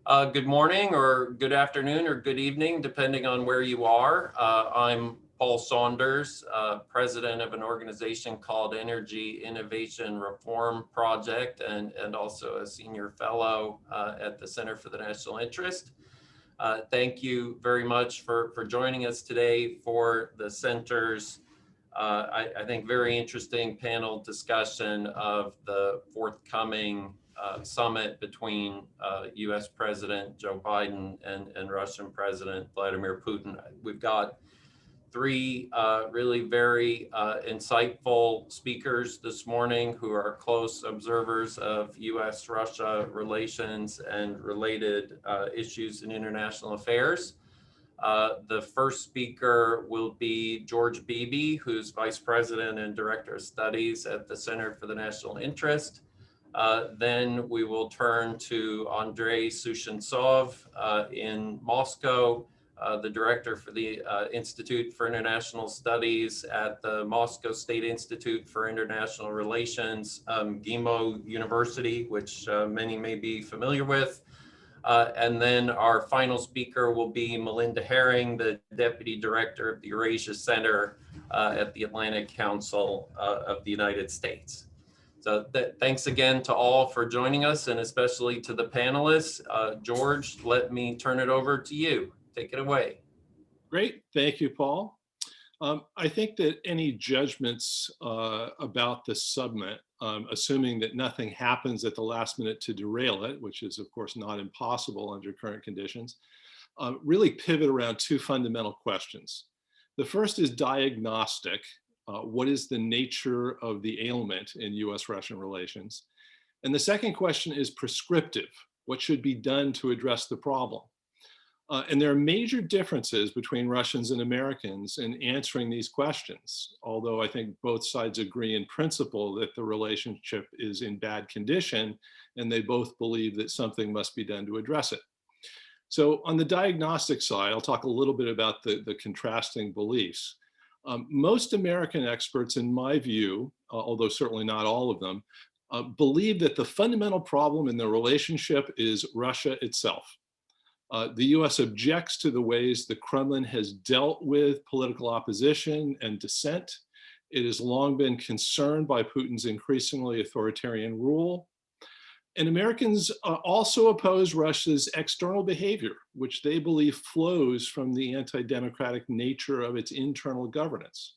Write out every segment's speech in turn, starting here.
Good morning or good afternoon or good evening, depending on where you are. I'm Paul Saunders, president of an organization called Energy Innovation Reform Project and also a senior fellow at the Center for the National Interest. Thank you very much for joining us today for the center's I think very interesting panel discussion of the forthcoming summit between US President Joe Biden and Russian President Vladimir Putin. We've got three really very insightful speakers this morning who are close observers of US-Russia relations and related issues in international affairs. The first speaker will be George Beebe, who's Vice President and Director of Studies at the Center for the National Interest. Then we will turn to Andrey Sushentsov in Moscow, the Director for the Institute for International Studies at the Moscow State Institute for International Relations, GIMO University, which many may be familiar with. And then our final speaker will be Melinda Haring, the Deputy Director of the Eurasia Center at the Atlantic Council of the United States. So thanks again to all for joining us, and especially to the panelists. George, let me turn it over to you. Take it away. Great, thank you, Paul. I think that any judgments about the summit, assuming that nothing happens at the last minute to derail it, which is of course not impossible under current conditions, really pivot around two fundamental questions. The first is diagnostic. What is the nature of the ailment in US-Russian relations? And the second question is prescriptive. What should be done to address the problem? And there are major differences between Russians and Americans in answering these questions, although I think both sides agree in principle that the relationship is in bad condition, and they both believe that something must be done to address it. So on the diagnostic side, I'll talk a little bit about the contrasting beliefs. Most American experts, in my view, although certainly not all of them, believe that the fundamental problem in the relationship is Russia itself. The US objects to the ways the Kremlin has dealt with political opposition and dissent. It has long been concerned by Putin's increasingly authoritarian rule. And Americans also oppose Russia's external behavior, which they believe flows from the anti-democratic nature of its internal governance.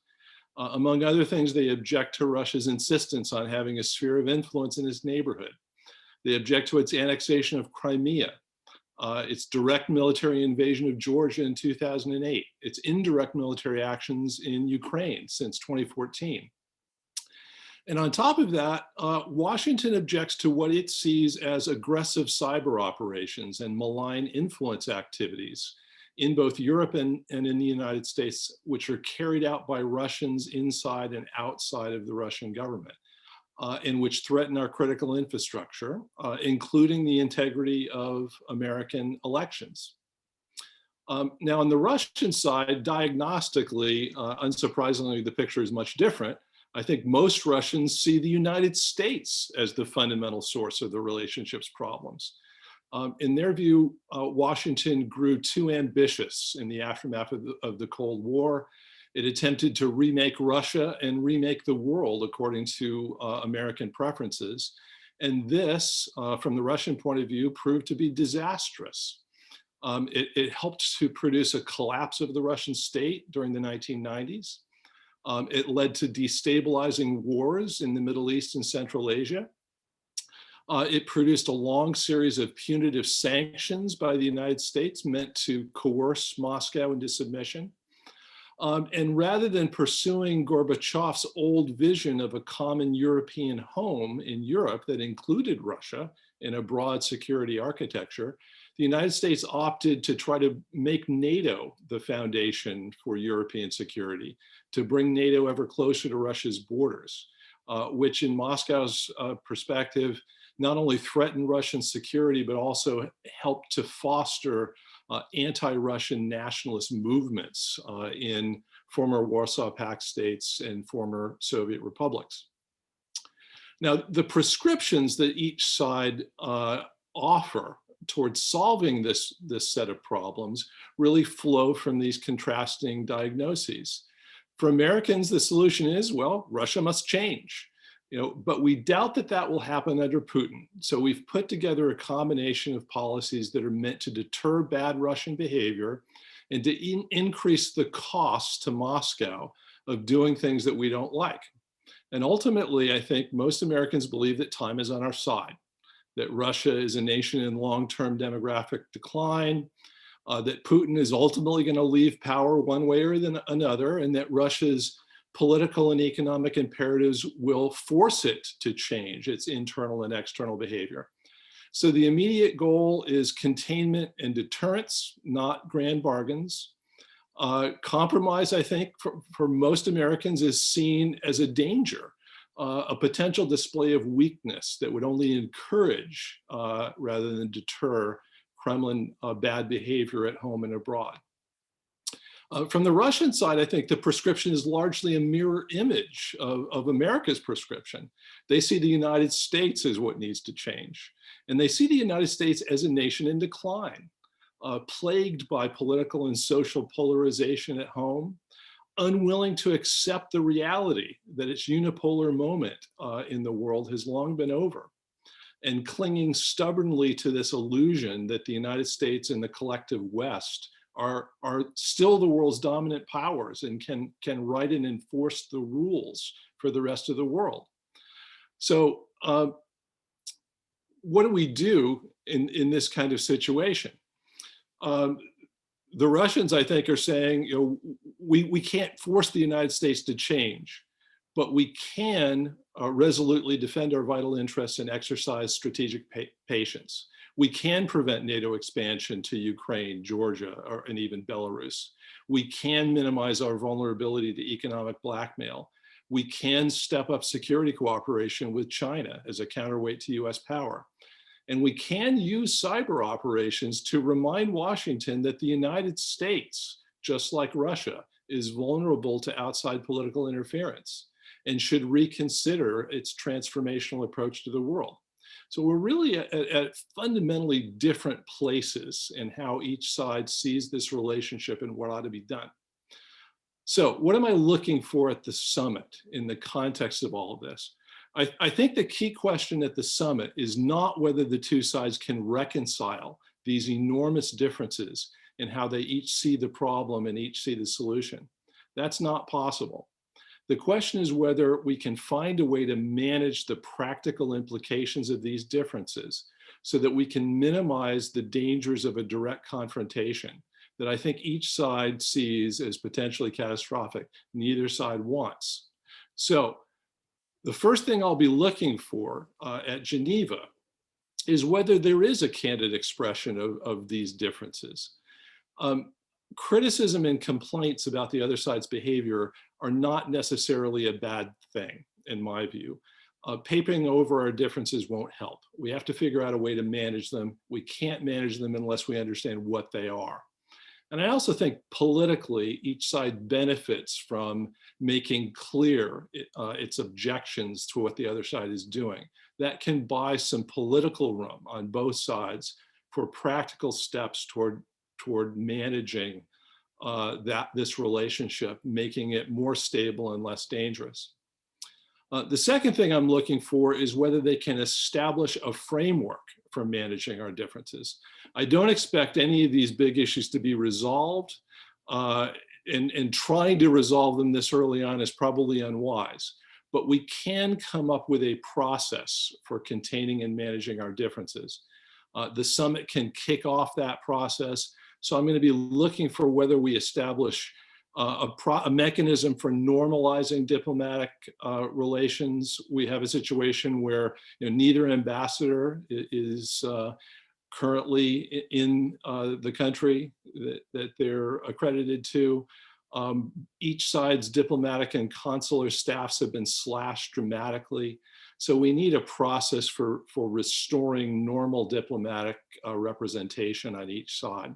Among other things, they object to Russia's insistence on having a sphere of influence in its neighborhood. They object to its annexation of Crimea, its direct military invasion of Georgia in 2008, its indirect military actions in Ukraine since 2014. And on top of that, Washington objects to what it sees as aggressive cyber operations and malign influence activities in both Europe and in the United States, which are carried out by Russians inside and outside of the Russian government. And which threaten our critical infrastructure, including the integrity of American elections. Now, on the Russian side, diagnostically, unsurprisingly, the picture is much different. I think most Russians see the United States as the fundamental source of the relationship's problems. In their view, Washington grew too ambitious in the aftermath of the Cold War. It attempted to remake Russia and remake the world according to American preferences. And this, from the Russian point of view, proved to be disastrous. It helped to produce a collapse of the Russian state during the 1990s. It led to destabilizing wars in the Middle East and Central Asia. It produced a long series of punitive sanctions by the United States meant to coerce Moscow into submission. And rather than pursuing Gorbachev's old vision of a common European home in Europe that included Russia in a broad security architecture, the United States opted to try to make NATO the foundation for European security, to bring NATO ever closer to Russia's borders, which in Moscow's perspective, not only threatened Russian security, but also helped to foster anti-Russian nationalist movements in former Warsaw Pact states and former Soviet republics. Now, the prescriptions that each side offer towards solving this set of problems really flow from these contrasting diagnoses. For Americans, the solution is, well, Russia must change. But we doubt that that will happen under Putin. So we've put together a combination of policies that are meant to deter bad Russian behavior and to increase the cost to Moscow of doing things that we don't like. And ultimately, I think most Americans believe that time is on our side, that Russia is a nation in long-term demographic decline, that Putin is ultimately going to leave power one way or another, and that Russia's political and economic imperatives will force it to change its internal and external behavior. So the immediate goal is containment and deterrence, not grand bargains. Compromise, I think, for most Americans is seen as a danger, a potential display of weakness that would only encourage rather than deter Kremlin bad behavior at home and abroad. From the Russian side, I think the prescription is largely a mirror image of America's prescription. They see the United States as what needs to change. And they see the United States as a nation in decline, plagued by political and social polarization at home, unwilling to accept the reality that its unipolar moment in the world has long been over, and clinging stubbornly to this illusion that the United States and the collective West are still the world's dominant powers and can write and enforce the rules for the rest of the world. So what do we do in this kind of situation? The Russians, I think, are saying, we can't force the United States to change, but we can resolutely defend our vital interests and exercise strategic patience. We can prevent NATO expansion to Ukraine, Georgia, and even Belarus. We can minimize our vulnerability to economic blackmail. We can step up security cooperation with China as a counterweight to US power. And we can use cyber operations to remind Washington that the United States, just like Russia, is vulnerable to outside political interference and should reconsider its transformational approach to the world. So we're really at fundamentally different places in how each side sees this relationship and what ought to be done. So what am I looking for at the summit in the context of all of this? I think the key question at the summit is not whether the two sides can reconcile these enormous differences in how they each see the problem and each see the solution. That's not possible. The question is whether we can find a way to manage the practical implications of these differences so that we can minimize the dangers of a direct confrontation that I think each side sees as potentially catastrophic, neither side wants. So the first thing I'll be looking for at Geneva is whether there is a candid expression of these differences. Criticism and complaints about the other side's behavior are not necessarily a bad thing, in my view. Papering over our differences won't help. We have to figure out a way to manage them. We can't manage them unless we understand what they are. And I also think politically, each side benefits from making clear its objections to what the other side is doing. That can buy some political room on both sides for practical steps toward managing this relationship, making it more stable and less dangerous. The second thing I'm looking for is whether they can establish a framework for managing our differences. I don't expect any of these big issues to be resolved, and trying to resolve them this early on is probably unwise. But we can come up with a process for containing and managing our differences. The summit can kick off that process. So I'm going to be looking for whether we establish a mechanism for normalizing diplomatic relations. We have a situation where neither ambassador is currently in the country that they're accredited to. Each side's diplomatic and consular staffs have been slashed dramatically. So we need a process for restoring normal diplomatic representation on each side.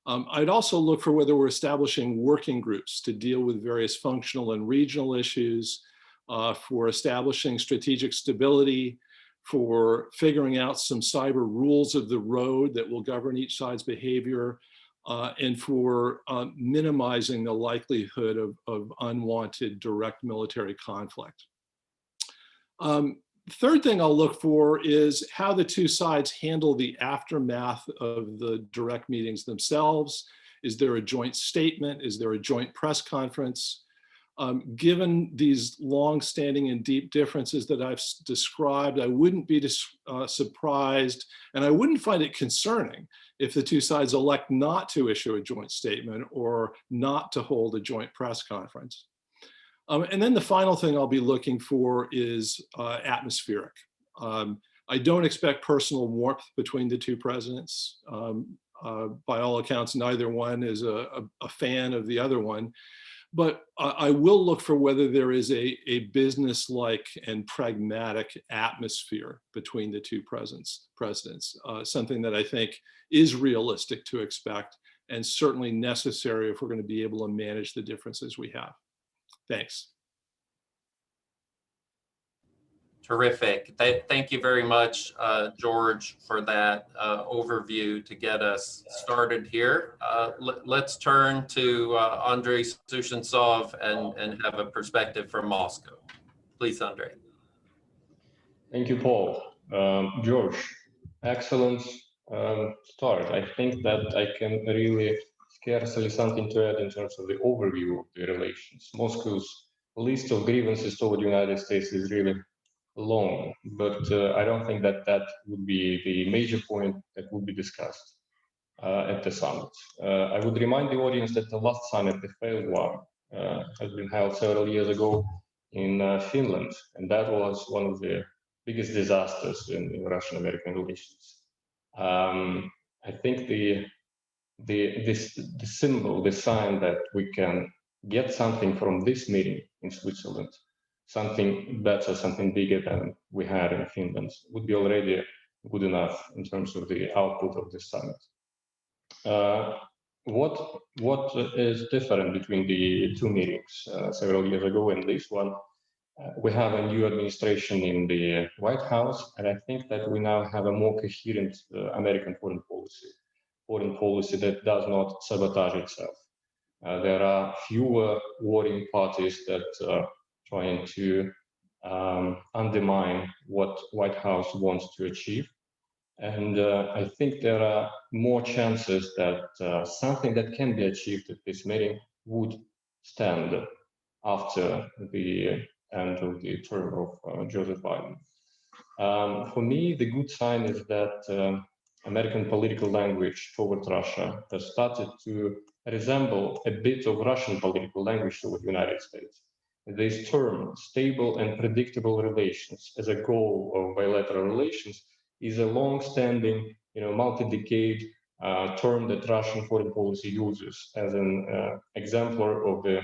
I'd also look for whether we're establishing working groups to deal with various functional and regional issues, for establishing strategic stability, for figuring out some cyber rules of the road that will govern each side's behavior, and for minimizing the likelihood of unwanted direct military conflict. Third thing I'll look for is how the two sides handle the aftermath of the direct meetings themselves. Is there a joint statement? Is there a joint press conference? Given these long-standing and deep differences that I've described, I wouldn't be surprised, and I wouldn't find it concerning if the two sides elect not to issue a joint statement or not to hold a joint press conference. And then the final thing I'll be looking for is atmospheric. I don't expect personal warmth between the two presidents. By all accounts, neither one is a fan of the other one. But I will look for whether there is a business-like and pragmatic atmosphere between the two presidents, something that I think is realistic to expect and certainly necessary if we're going to be able to manage the differences we have. Thanks. Terrific. Thank you very much, George, for that overview to get us started here. Let's turn to Andrey Sushentsov and have a perspective from Moscow. Please, Andrey. Thank you, Paul. George, excellent start. I think that I can really scarcely something to add in terms of the overview of the relations. Moscow's list of grievances toward the United States is really long, but I don't think that that would be the major point that would be discussed at the summit. I would remind the audience that the last summit, the failed one, has been held several years ago in Finland, and that was one of the biggest disasters in Russian-American relations. I think the symbol, the sign that we can get something from this meeting in Switzerland, something better, something bigger than we had in Finland, would be already good enough in terms of the output of this summit. What is different between the two meetings several years ago and this one? We have a new administration in the White House, and I think that we now have a more coherent American foreign policy that does not sabotage itself. There are fewer warring parties that are trying to undermine what White House wants to achieve. And I think there are more chances that something that can be achieved at this meeting would stand after the end of the term of Joseph Biden. For me, the good sign is that American political language toward Russia has started to resemble a bit of Russian political language toward the United States. This term, stable and predictable relations, as a goal of bilateral relations, is a long-standing, multi-decade term that Russian foreign policy uses as an exemplar of the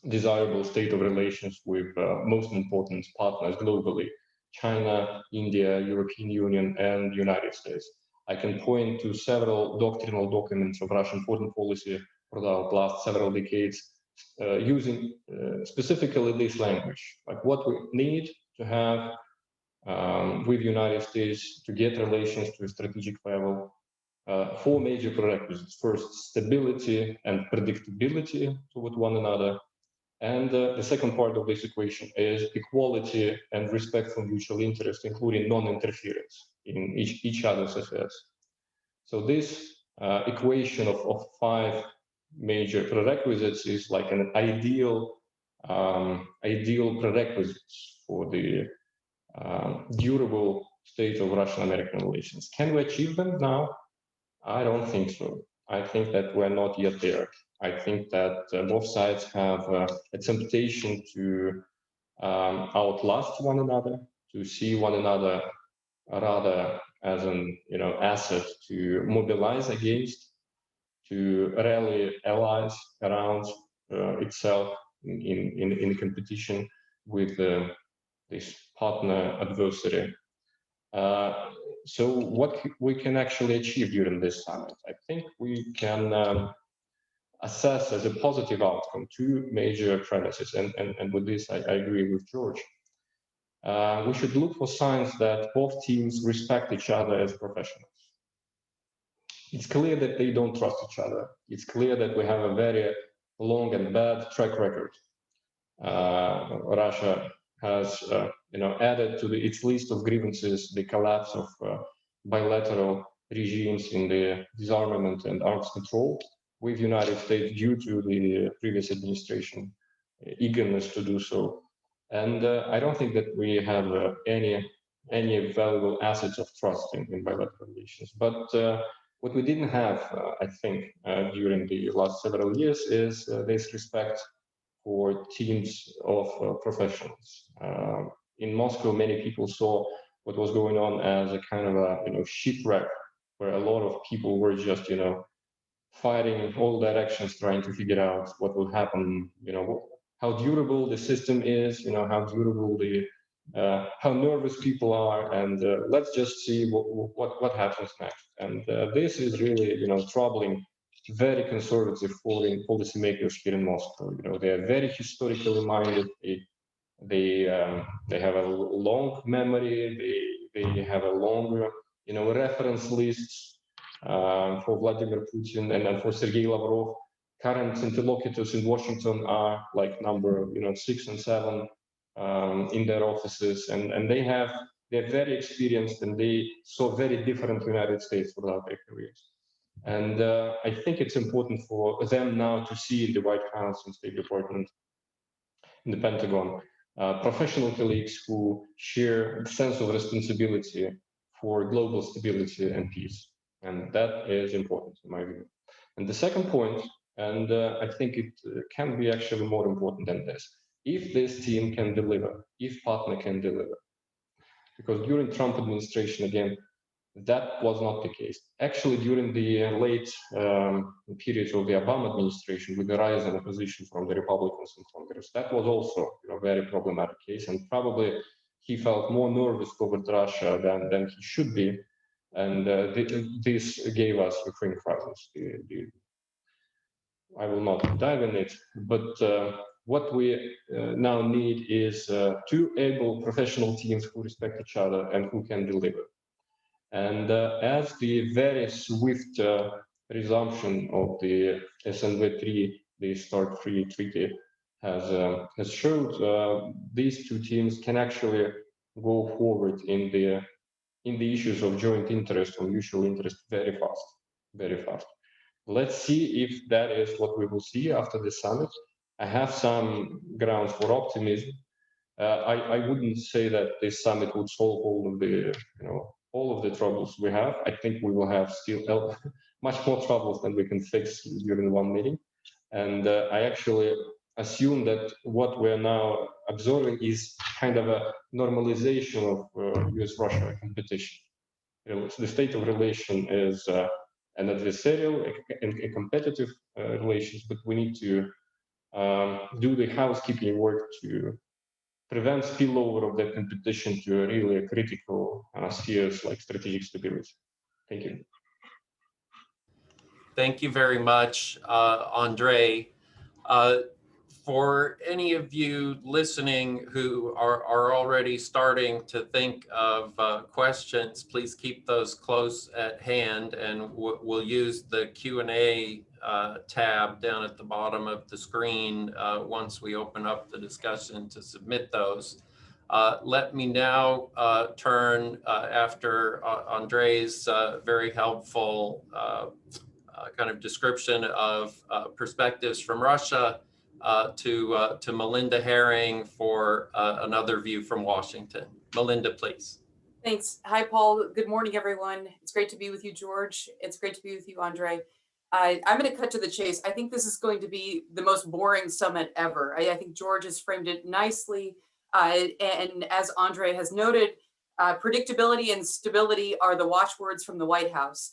desirable state of relations with most important partners globally: China, India, European Union, and the United States. I can point to several doctrinal documents of Russian foreign policy for the last several decades using specifically this language, like what we need to have with the United States to get relations to a strategic level. Four major prerequisites: first, stability and predictability toward one another. And the second part of this equation is equality and respect for mutual interest, including non-interference in each other's affairs. So this equation of five major prerequisites is like an ideal prerequisites for the durable state of Russian-American relations. Can we achieve them now? I don't think so. I think that we're not yet there. I think that both sides have a temptation to outlast one another, to see one another rather as an asset to mobilize against, to rally allies around itself in competition with this partner adversary. So what we can actually achieve during this summit, I think we can assess as a positive outcome two major premises, and with this I agree with George. we should look for signs that both teams respect each other as professionals. It's clear that they don't trust each other. It's clear that we have a very long and bad track record. Russia has, added to its list of grievances the collapse of bilateral regimes in the disarmament and arms control with the United States due to the previous administration eagerness to do so. And I don't think that we have any valuable assets of trust in bilateral relations. But what we didn't have, I think, during the last several years is this respect for teams of professionals. In Moscow, many people saw what was going on as a kind of a shipwreck, where a lot of people were just fighting in all directions, trying to figure out what will happen. How durable the system is. How durable how nervous people are, and let's just see what happens next. And this is really troubling very conservative foreign policymakers here in Moscow. They are very historically minded. They have a long memory. They have a long reference lists for Vladimir Putin and for Sergei Lavrov. Current interlocutors in Washington are like number 6 and 7 in their offices, and they're very experienced, and they saw very different United States throughout their careers. And I think it's important for them now to see in the White House and State Department, in the Pentagon, professional colleagues who share a sense of responsibility for global stability and peace. And that is important in my view. And the second point, and I think it can be actually more important than this, if this team can deliver, if partner can deliver. Because during Trump administration, again, that was not the case. Actually, during the late period of the Obama administration, with the rise in opposition from the Republicans in Congress, that was also a very problematic case, and probably he felt more nervous toward Russia than he should be, and this gave us Ukraine crisis. I will not dive in it, but what we now need is two able professional teams who respect each other and who can deliver. And as the very swift resumption of the SNV3, the START 3 treaty, has showed, these two teams can actually go forward in the issues of joint interest or mutual interest very fast, very fast. Let's see if that is what we will see after the summit. I have some grounds for optimism. I wouldn't say that this summit would solve all of the troubles we have. I think we will have still much more troubles than we can fix during one meeting. And I actually assume that what we're now observing is kind of a normalization of US-Russia competition. The state of relation is an adversarial and a competitive relations, but we need to do the housekeeping work to prevent spillover of that competition to really critical spheres like strategic stability. Thank you. Thank you very much, Andrey. For any of you listening who are already starting to think of questions, please keep those close at hand, and we'll use the Q&A tab down at the bottom of the screen once we open up the discussion to submit those. Let me now turn, after Andrey's very helpful kind of description of perspectives from Russia, to Melinda Haring for another view from Washington. Melinda, please. Thanks. Hi, Paul. Good morning, everyone. It's great to be with you, George. It's great to be with you, Andrey. I'm going to cut to the chase. I think this is going to be the most boring summit ever. I think George has framed it nicely. And as Andrey has noted, predictability and stability are the watchwords from the White House.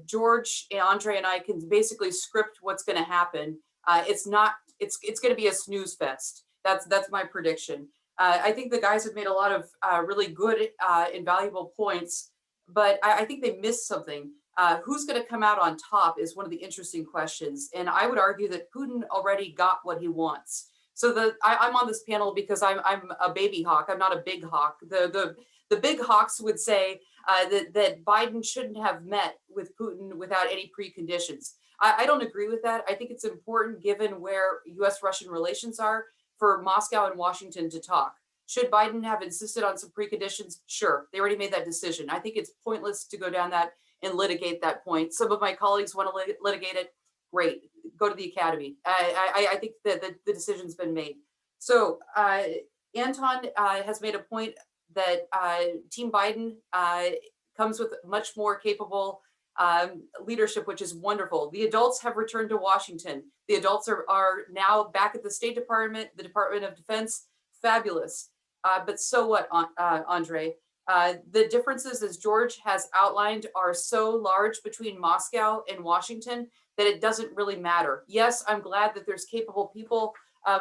George, Andrey, and I can basically script what's going to happen. It's going to be a snooze fest. That's my prediction. I think the guys have made a lot of really good and valuable points, but I think they missed something. Who's going to come out on top is one of the interesting questions. And I would argue that Putin already got what he wants. So I'm on this panel because I'm a baby hawk. I'm not a big hawk. The big hawks would say that Biden shouldn't have met with Putin without any preconditions. I don't agree with that. I think it's important, given where U.S.-Russian relations are, for Moscow and Washington to talk. Should Biden have insisted on some preconditions? Sure, they already made that decision. I think it's pointless to go down that and litigate that point. Some of my colleagues want to litigate it. Great, go to the academy. I think that the decision's been made. So Anton has made a point that Team Biden comes with much more capable leadership, which is wonderful. The adults have returned to Washington. The adults are now back at the State Department, the Department of Defense. Fabulous. But so what, Andrey? The differences, as George has outlined, are so large between Moscow and Washington that it doesn't really matter. Yes, I'm glad that there's capable people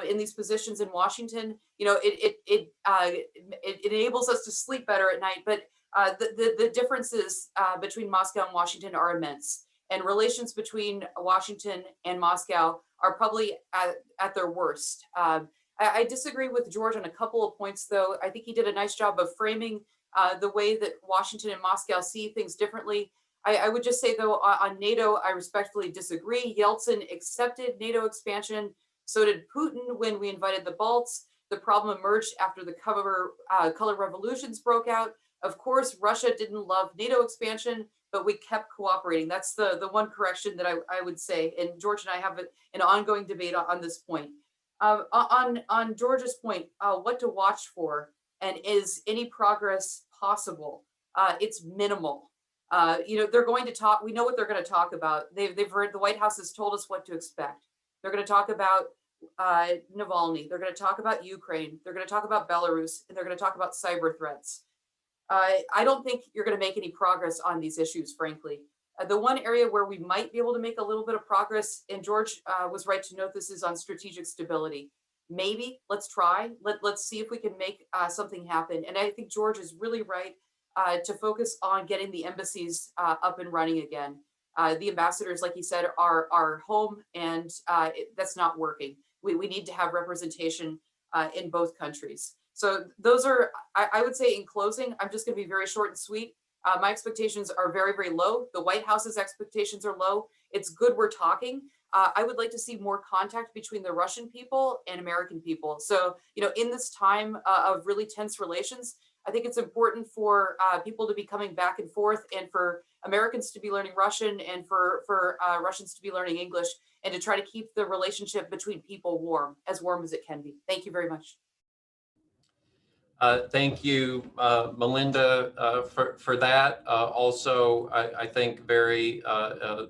in these positions in Washington. You know, it enables us to sleep better at night, but the differences between Moscow and Washington are immense, and relations between Washington and Moscow are probably at their worst. I disagree with George on a couple of points, though. I think he did a nice job of framing the way that Washington and Moscow see things differently. I would just say, though, on NATO, I respectfully disagree. Yeltsin accepted NATO expansion. So did Putin when we invited the Balts. The problem emerged after the color revolutions broke out. Of course, Russia didn't love NATO expansion, but we kept cooperating. That's the one correction that I would say. And George and I have an ongoing debate on this point. On George's point, what to watch for, and is any progress possible? It's minimal. You know, they're going to talk. We know what they're going to talk about. They've heard, the White House has told us what to expect. They're going to talk about Navalny. They're going to talk about Ukraine. They're going to talk about Belarus, and they're going to talk about cyber threats. I don't think you're going to make any progress on these issues, frankly. The one area where we might be able to make a little bit of progress, and George was right to note this, is on strategic stability. Maybe, let's try. Let's see if we can make something happen. And I think George is really right to focus on getting the embassies up and running again. The ambassadors, like he said, are home, and that's not working. We need to have representation in both countries. So those are, I would say, in closing, I'm just going to be very short and sweet. My expectations are very, very low. The White House's expectations are low. It's good we're talking. I would like to see more contact between the Russian people and American people. So, you know, in this time of really tense relations, I think it's important for people to be coming back and forth, and for Americans to be learning Russian, and for Russians to be learning English, and to try to keep the relationship between people warm as it can be. Thank you very much. Thank you, Melinda, for that. Also, I think very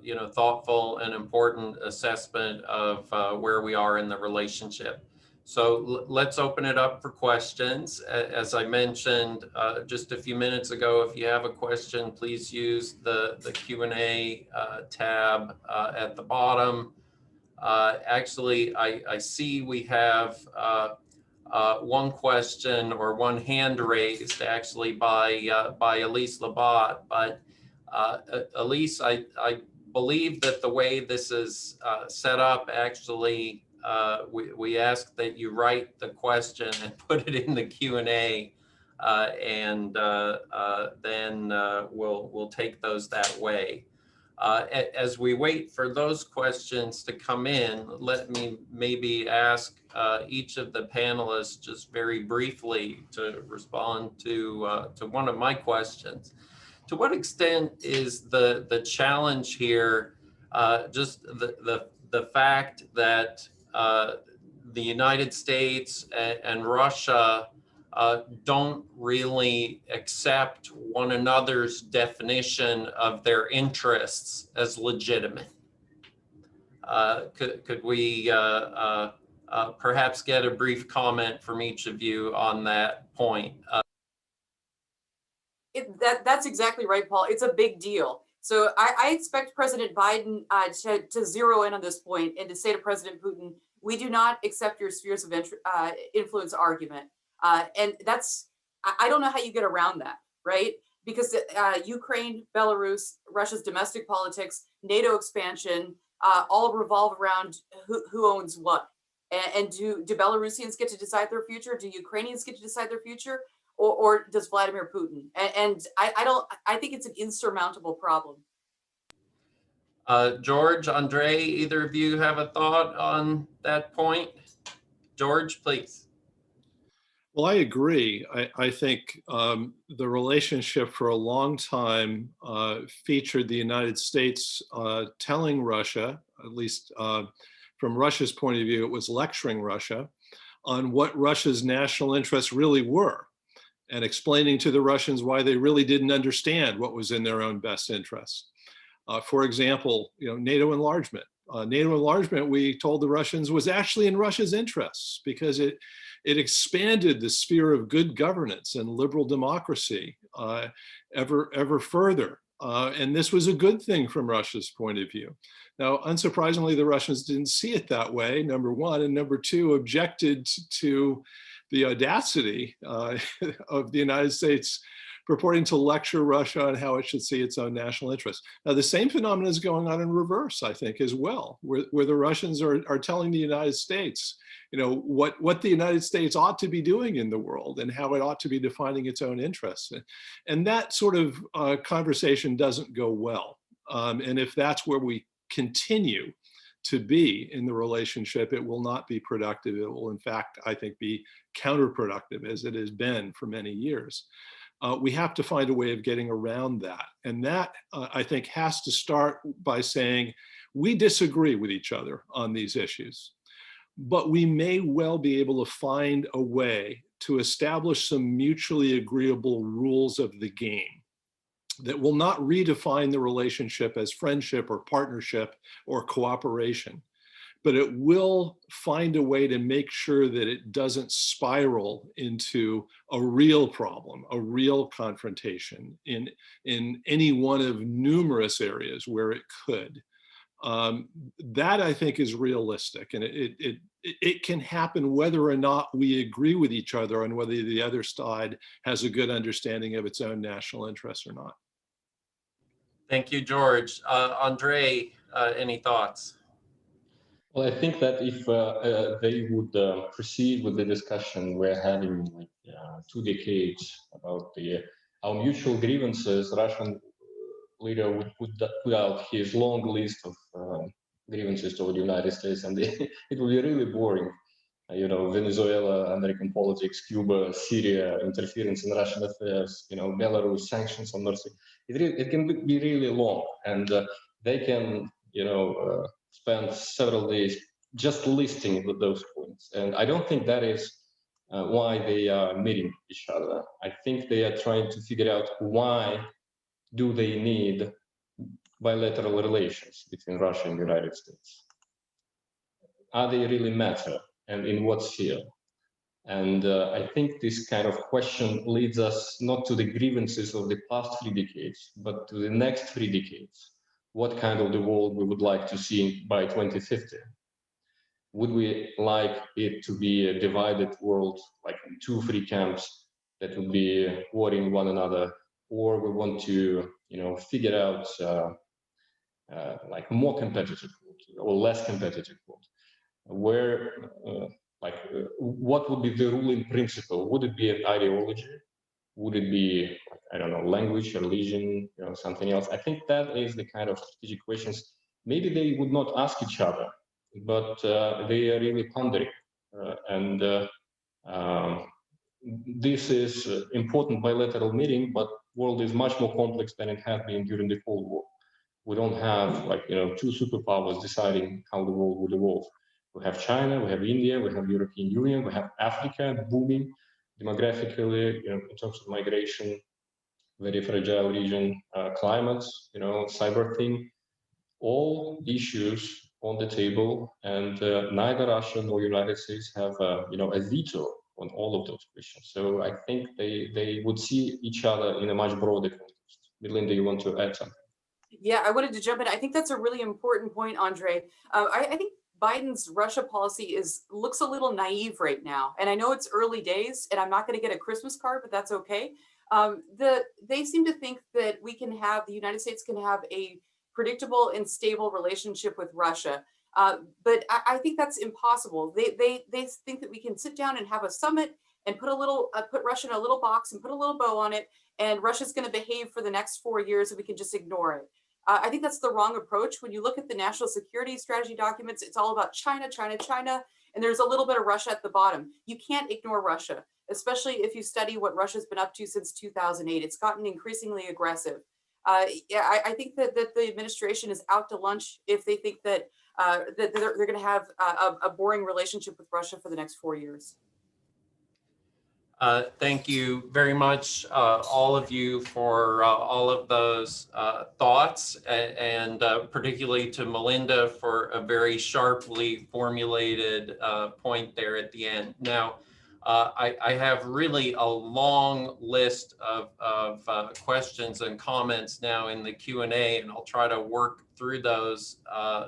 you know, thoughtful and important assessment of where we are in the relationship. So let's open it up for questions. As I mentioned just a few minutes ago, if you have a question, please use the Q&A tab at the bottom. Actually, I see we have one question or one hand raised, actually, by Elise Labat. But Elise, I believe that the way this is set up, actually, we ask that you write the question and put it in the Q&A, and then we'll take those that way. As we wait for those questions to come in, let me maybe ask each of the panelists just very briefly to respond to one of my questions. To what extent is the challenge here just the fact that the United States and Russia don't really accept one another's definition of their interests as legitimate? Could we perhaps get a brief comment from each of you on that point? That's exactly right, Paul. It's a big deal. So I expect President Biden to zero in on this point and to say to President Putin, we do not accept your spheres of influence argument. And that's, I don't know how you get around that, right? Because Ukraine, Belarus, Russia's domestic politics, NATO expansion, all revolve around who owns what. And do Belarusians get to decide their future? Do Ukrainians get to decide their future? Or does Vladimir Putin? And I think it's an insurmountable problem. George, Andrei, either of you have a thought on that point? George, please. Well, I agree. I think the relationship for a long time featured the United States telling Russia, at least from Russia's point of view, it was lecturing Russia on what Russia's national interests really were and explaining to the Russians why they really didn't understand what was in their own best interests. For example, NATO enlargement. NATO enlargement, we told the Russians, was actually in Russia's interests because it expanded the sphere of good governance and liberal democracy ever further. And this was a good thing from Russia's point of view. Now, unsurprisingly, the Russians didn't see it that way, number one, and number two, objected to the audacity of the United States purporting to lecture Russia on how it should see its own national interests. Now, the same phenomenon is going on in reverse, I think, as well, where the Russians are telling the United States, what the United States ought to be doing in the world and how it ought to be defining its own interests. And that sort of conversation doesn't go well. And if that's where we continue to be in the relationship, it will not be productive. It will, in fact, I think, be counterproductive, as it has been for many years. We have to find a way of getting around that. And that, I think, has to start by saying, we disagree with each other on these issues, but we may well be able to find a way to establish some mutually agreeable rules of the game that will not redefine the relationship as friendship or partnership or cooperation, but it will find a way to make sure that it doesn't spiral into a real problem, a real confrontation in any one of numerous areas where it could. That, I think, is realistic, and it can happen whether or not we agree with each other on whether the other side has a good understanding of its own national interests or not. Thank you, George. Andrei, any thoughts? Well, I think that if they would proceed with the discussion we're having 2 decades about our mutual grievances, Russian leader would put out his long list of grievances toward the United States, and it would be really boring. Venezuela, American politics, Cuba, Syria, interference in Russian affairs, Belarus, sanctions on North Sea. It can be really long, and they can, spend several days just listing those points. And I don't think that is why they are meeting each other. I think they are trying to figure out why do they need bilateral relations between Russia and the United States. Are they really matter, and in what sphere? And I think this kind of question leads us not to the grievances of the past 3 decades, but to the next 3 decades. What kind of the world we would like to see by 2050? Would we like it to be a divided world, like in 2 free camps that would be warring one another, or we want to, figure out like more competitive world or less competitive world, where what would be the ruling principle? Would it be an ideology? Would it be, I don't know, language, religion, something else? I think that is the kind of strategic questions. Maybe they would not ask each other, but they are really pondering. This is important bilateral meeting, but world is much more complex than it had been during the Cold War. We don't have 2 superpowers deciding how the world would evolve. We have China, we have India, we have European Union, we have Africa booming demographically, in terms of migration, very fragile region, climates, cyber thing, all issues on the table, and neither Russia nor United States have, a veto on all of those questions. So I think they would see each other in a much broader context. Melinda, you want to add something? Yeah, I wanted to jump in. I think that's a really important point, Andrei. I think Biden's Russia policy looks a little naive right now. And I know it's early days and I'm not going to get a Christmas card, but that's okay. They seem to think that the United States can have a predictable and stable relationship with Russia. But I think that's impossible. They think that we can sit down and have a summit and put Russia in a little box and put a little bow on it, and Russia's going to behave for the next 4 years, and we can just ignore it. I think that's the wrong approach. When you look at the national security strategy documents, it's all about China, China, China, and there's a little bit of Russia at the bottom. You can't ignore Russia, especially if you study what Russia's been up to since 2008. It's gotten increasingly aggressive. I think that the administration is out to lunch if they think that that they're going to have a boring relationship with Russia for the next 4 years. Thank you very much, all of you, for all of those thoughts, and particularly to Melinda for a very sharply formulated point there at the end. Now, I have really a long list of questions and comments now in the Q&A, and I'll try to work through those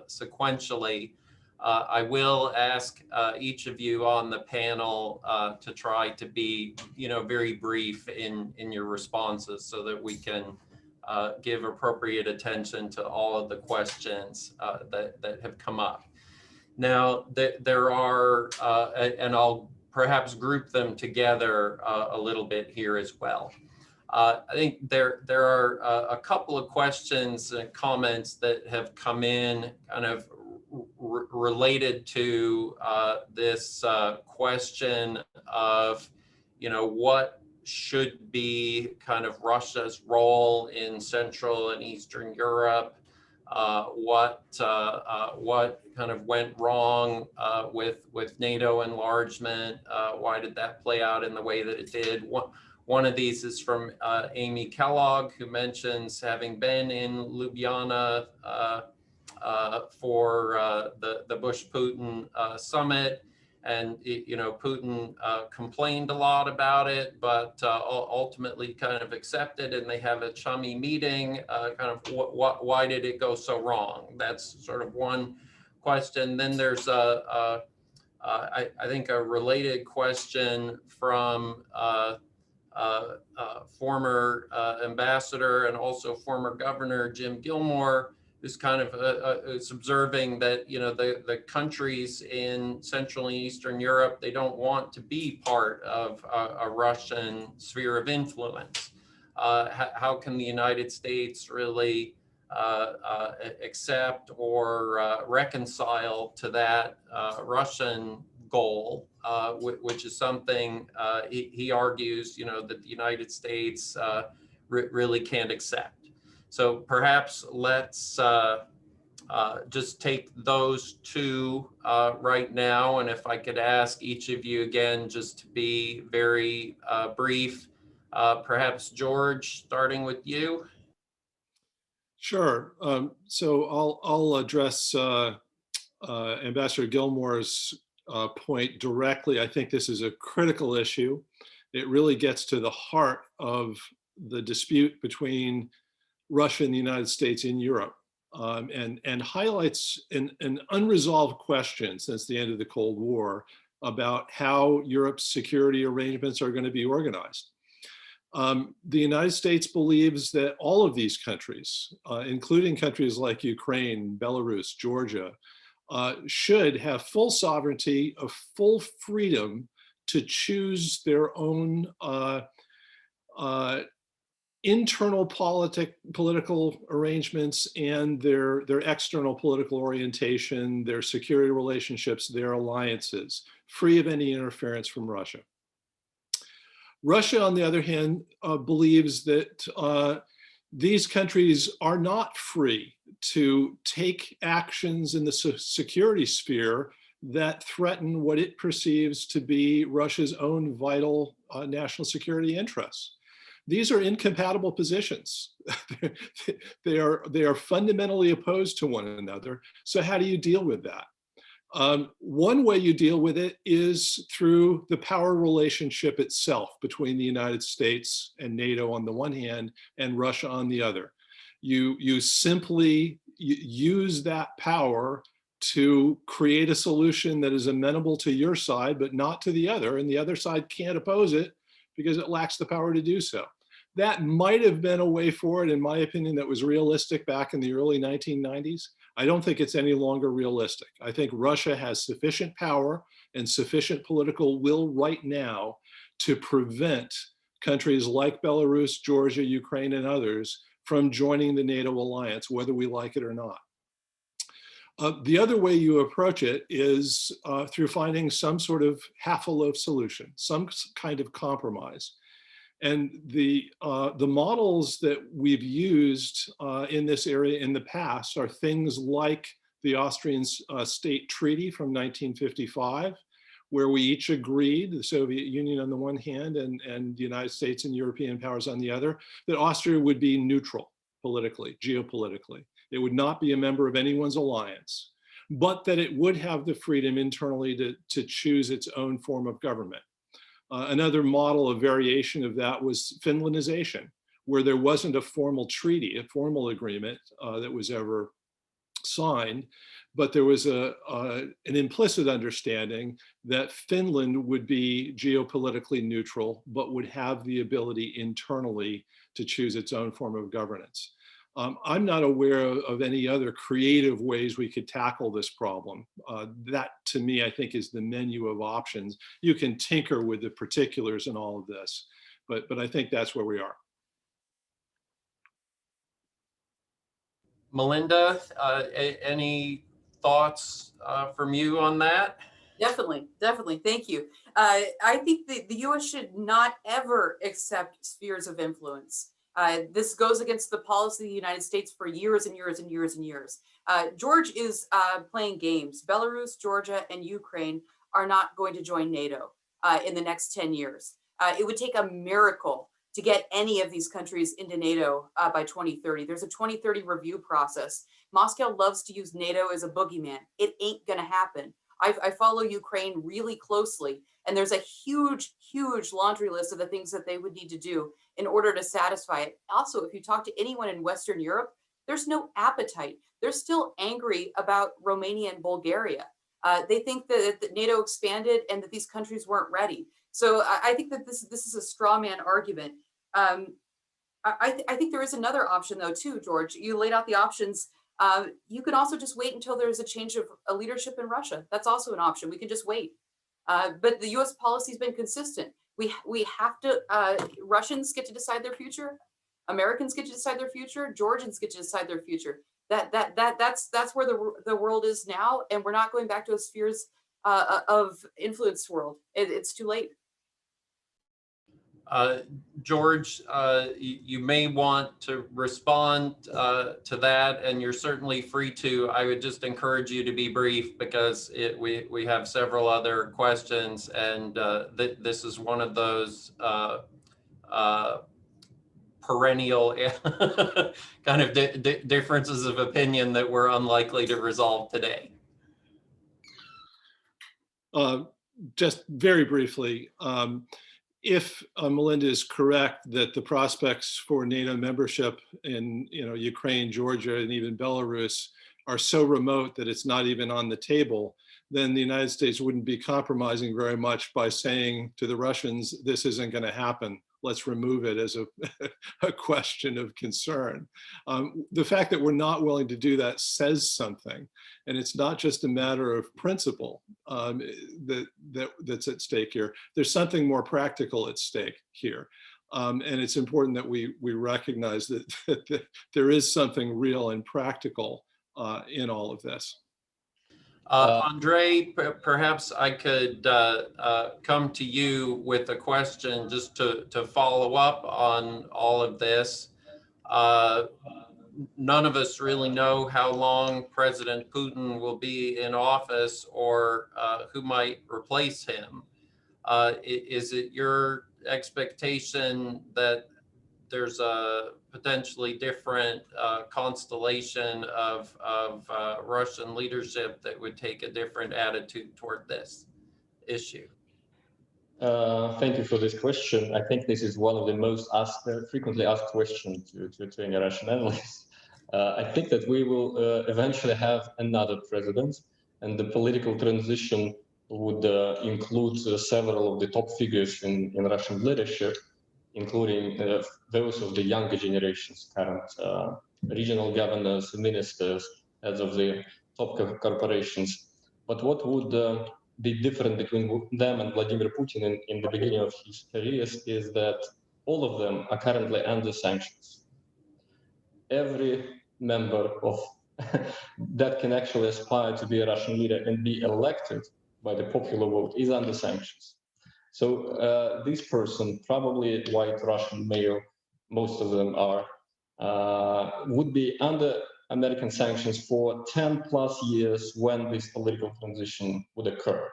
sequentially. I will ask each of you on the panel to try to be, very brief in your responses so that we can give appropriate attention to all of the questions that have come up. Now, there are, and I'll perhaps group them together a little bit here as well. I think there are a couple of questions and comments that have come in kind of related to this question of, what should be kind of Russia's role in Central and Eastern Europe, what kind of went wrong with NATO enlargement, why did that play out in the way that it did? One of these is from Amy Kellogg, who mentions having been in Ljubljana for the Bush-Putin summit, and Putin complained a lot about it, but ultimately kind of accepted, and they have a chummy meeting. Kind of why did it go so wrong? That's sort of one question. Then there's I think a related question from former ambassador and also former governor Jim Gilmore, who's kind of is observing that the countries in Central and Eastern Europe, they don't want to be part of a Russian sphere of influence. How can the United States really accept or reconcile to that Russian goal, which is something he argues that the United States really can't accept. So perhaps let's just take those two right now. And if I could ask each of you again, just to be very brief, perhaps George, starting with you. Sure. So I'll address Ambassador Gilmore's point directly. I think this is a critical issue. It really gets to the heart of the dispute between Russia and the United States in Europe, and highlights an unresolved question since the end of the Cold War about how Europe's security arrangements are going to be organized. The United States believes that all of these countries, including countries like Ukraine, Belarus, Georgia, should have full sovereignty, of full freedom to choose their own internal political arrangements and their external political orientation, their security relationships, their alliances, free of any interference from Russia. Russia, on the other hand, believes that these countries are not free to take actions in the security sphere that threaten what it perceives to be Russia's own vital national security interests. These are incompatible positions. they are fundamentally opposed to one another. So how do you deal with that? One way you deal with it is through the power relationship itself between the United States and NATO on the one hand and Russia on the other. You simply use that power to create a solution that is amenable to your side, but not to the other, and the other side can't oppose it because it lacks the power to do so. That might have been a way forward, in my opinion, that was realistic back in the early 1990s. I don't think it's any longer realistic. I think Russia has sufficient power and sufficient political will right now to prevent countries like Belarus, Georgia, Ukraine, and others from joining the NATO alliance, whether we like it or not. The other way you approach it is through finding some sort of half-a-loaf solution, some kind of compromise. And the models that we've used in this area in the past are things like the Austrian State Treaty from 1955, where we each agreed, the Soviet Union on the one hand and the United States and European powers on the other, that Austria would be neutral politically, geopolitically. It would not be a member of anyone's alliance, but that it would have the freedom internally to choose its own form of government. Another model, a variation of that, was Finlandization, where there wasn't a formal treaty, a formal agreement that was ever signed, but there was an implicit understanding that Finland would be geopolitically neutral, but would have the ability internally to choose its own form of governance. I'm not aware of any other creative ways we could tackle this problem. That, to me, I think is the menu of options. You can tinker with the particulars in all of this, but I think that's where we are. Melinda, any thoughts from you on that? Definitely, definitely. Thank you. I think the US should not ever accept spheres of influence. This goes against the policy of the United States for years and years and years and years. George is playing games. Belarus, Georgia, and Ukraine are not going to join NATO in the next 10 years. It would take a miracle to get any of these countries into NATO by 2030. There's a 2030 review process. Moscow loves to use NATO as a boogeyman. It ain't gonna happen. I follow Ukraine really closely, and there's a huge, huge laundry list of the things that they would need to do in order to satisfy it. Also, if you talk to anyone in Western Europe, there's no appetite. They're still angry about Romania and Bulgaria. They think that NATO expanded and that these countries weren't ready. So I think that this is a straw man argument. I think there is another option though too, George. You laid out the options. You can also just wait until there's a change of leadership in Russia. That's also an option. We can just wait. But the U.S. policy has been consistent. We have to. Russians get to decide their future. Americans get to decide their future. Georgians get to decide their future. That's where the world is now, and we're not going back to a spheres of influence world. It's too late. George, you may want to respond to that, and you're certainly free to. I would just encourage you to be brief because we have several other questions, and this is one of those perennial kind of differences of opinion that we're unlikely to resolve today. Just very briefly, if Melinda is correct that the prospects for NATO membership in Ukraine, Georgia, and even Belarus are so remote that it's not even on the table, then the United States wouldn't be compromising very much by saying to the Russians, this isn't going to happen. Let's remove it as a question of concern. The fact that we're not willing to do that says something. And it's not just a matter of principle that's at stake here. There's something more practical at stake here. And it's important that we recognize that there is something real and practical in all of this. Andrey, perhaps I could come to you with a question just to follow up on all of this. None of us really know how long President Putin will be in office or who might replace him. Is it your expectation that there's a potentially different constellation of Russian leadership that would take a different attitude toward this issue? Thank you for this question. I think this is one of the most frequently asked questions to any Russian analyst. I think that we will eventually have another president, and the political transition would include several of the top figures in Russian leadership. including those of the younger generations, current regional governors, ministers, heads of the top corporations. But what would be different between them and Vladimir Putin in the beginning of his careers is that all of them are currently under sanctions. Every member of that can actually aspire to be a Russian leader and be elected by the popular vote is under sanctions. So this person, probably white Russian male, most of them are, would be under American sanctions for 10 plus years when this political transition would occur.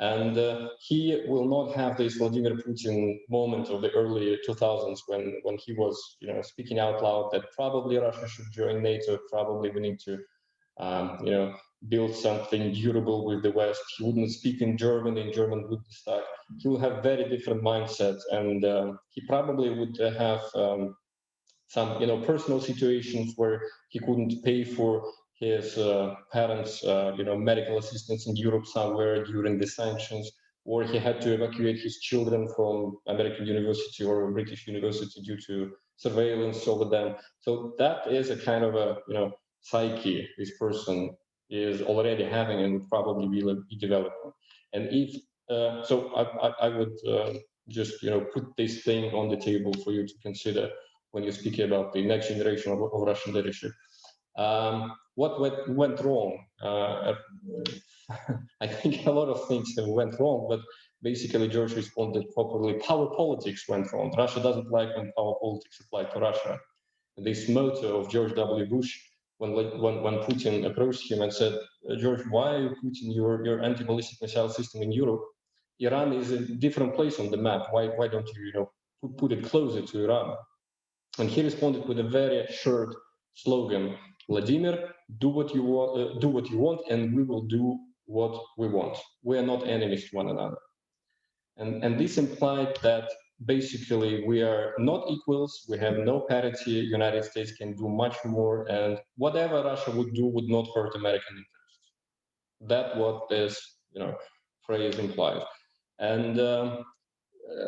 And he will not have this Vladimir Putin moment of the early 2000s when he was, speaking out loud that probably Russia should join NATO, probably we need to, build something durable with the West. He wouldn't speak in German Bundestag. He will have very different mindset, and he probably would have some, personal situations where he couldn't pay for his parents, medical assistance in Europe somewhere during the sanctions, or he had to evacuate his children from American university or British university due to surveillance over them. So that is a kind of a, psyche this person is already having and probably will be developing. And if so, I would just put this thing on the table for you to consider when you're speaking about the next generation of Russian leadership. What went wrong? I think a lot of things went wrong, but basically George responded properly. Power politics went wrong. Russia doesn't like when power politics apply to Russia. This motto of George W. Bush, when Putin approached him and said, George, why are you putting your anti-ballistic missile system in Europe? Iran is a different place on the map. Why don't you, put it closer to Iran? And he responded with a very short slogan: Vladimir, do what you want, and we will do what we want. We are not enemies to one another. And this implied that basically we are not equals, we have no parity, United States can do much more, and whatever Russia would do would not hurt American interests. That's what this phrase implies. And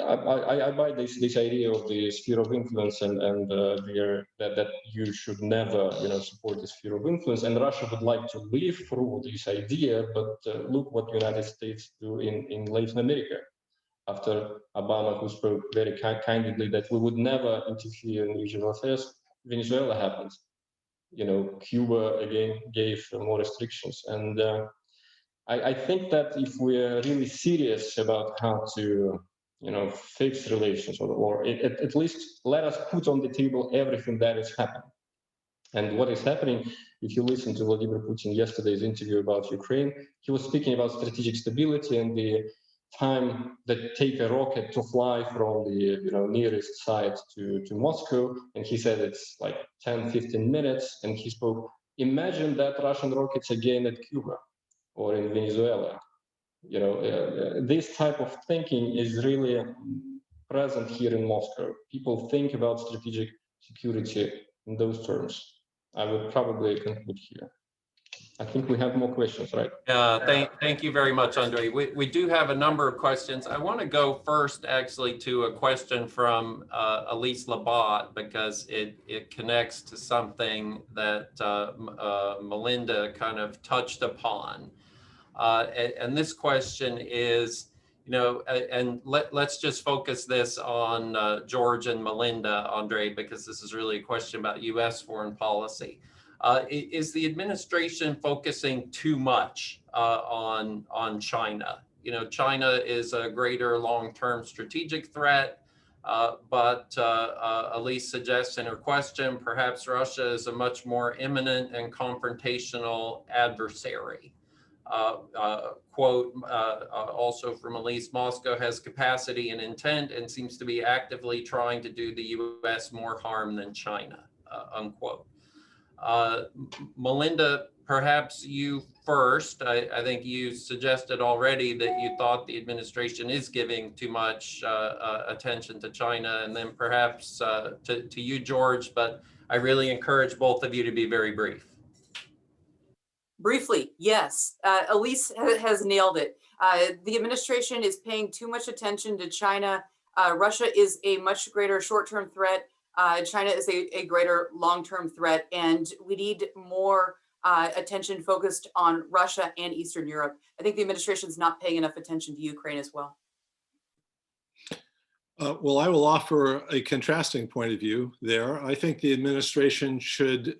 I buy this idea of the sphere of influence and that you should never support the sphere of influence, and Russia would like to live through this idea, but look what United States do in Latin America after Obama, who spoke very candidly that we would never interfere in regional affairs. Venezuela happens. Cuba again gave more restrictions, and I think that if we're really serious about how to fix relations, or at least let us put on the table everything that is happening. And what is happening, if you listen to Vladimir Putin yesterday's interview about Ukraine, he was speaking about strategic stability and the time that take a rocket to fly from the nearest site to Moscow. And he said it's like 10-15 minutes. And he spoke, imagine that Russian rockets again at Cuba or in Venezuela. This type of thinking is really present here in Moscow. People think about strategic security in those terms. I would probably conclude here. I think we have more questions, right? Thank you very much, Andrey. We do have a number of questions. I want to go first actually to a question from Elise Labat, because it connects to something that Melinda kind of touched upon. And this question is, and let's just focus this on George and Melinda, Andrey, because this is really a question about U.S. foreign policy. Is the administration focusing too much on China? China is a greater long-term strategic threat, but Elise suggests in her question, perhaps Russia is a much more imminent and confrontational adversary. Quote, also from Elise, Moscow has capacity and intent and seems to be actively trying to do the U.S. more harm than China, unquote. Melinda, perhaps you first. I think you suggested already that you thought the administration is giving too much attention to China, and then perhaps to you, George, but I really encourage both of you to be very brief. Briefly, yes. Elise has nailed it. The administration is paying too much attention to China. Russia is a much greater short-term threat. China is a greater long-term threat, and we need more attention focused on Russia and Eastern Europe. I think the administration is not paying enough attention to Ukraine as well. Well, I will offer a contrasting point of view there. I think the administration should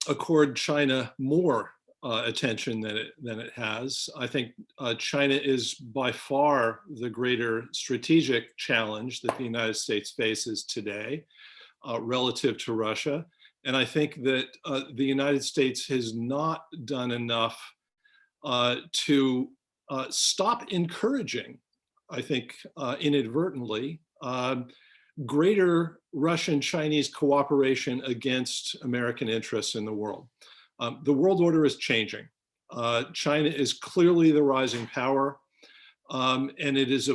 accord China more attention than it has. I think China is by far the greater strategic challenge that the United States faces today relative to Russia. And I think that the United States has not done enough to stop encouraging, I think inadvertently, greater Russian-Chinese cooperation against American interests in the world. The world order is changing. China is clearly the rising power, and it is